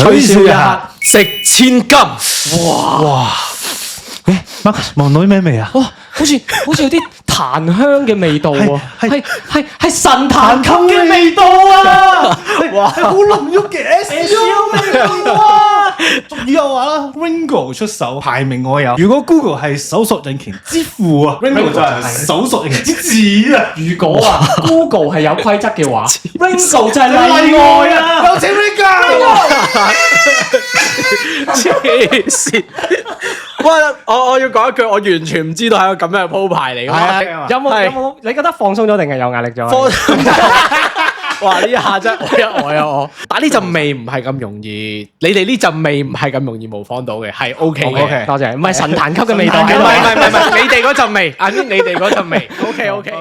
吹簫一刻值千金。哇！Marcus 望到啲咩味啊？哇，好似有啲檀香嘅味道喎，係神壇級嘅味道啊！哇，係好濃郁嘅 SEO 味道啊！俗語又話啦 ，Ringo 出手排名我有。如果 Google 係搜索引擎之父啊，Ringo 就係搜索引擎之子啊！如果啊 Google 係有規則嘅話，Ringo 就係例外啊！有請 Ringo。黐線！喂，我要講一句，我完全唔知道係個咁樣嘅鋪排嚟㗎。有冇？你覺得放鬆咗定係有壓力咗？哇！呢下真我，但呢陣味唔係咁容易，你哋呢陣味唔係咁容易模仿到嘅，係 OK 嘅。多謝，唔係神壇級嘅味道。唔係，你哋嗰陣味，你哋嗰陣味，OK。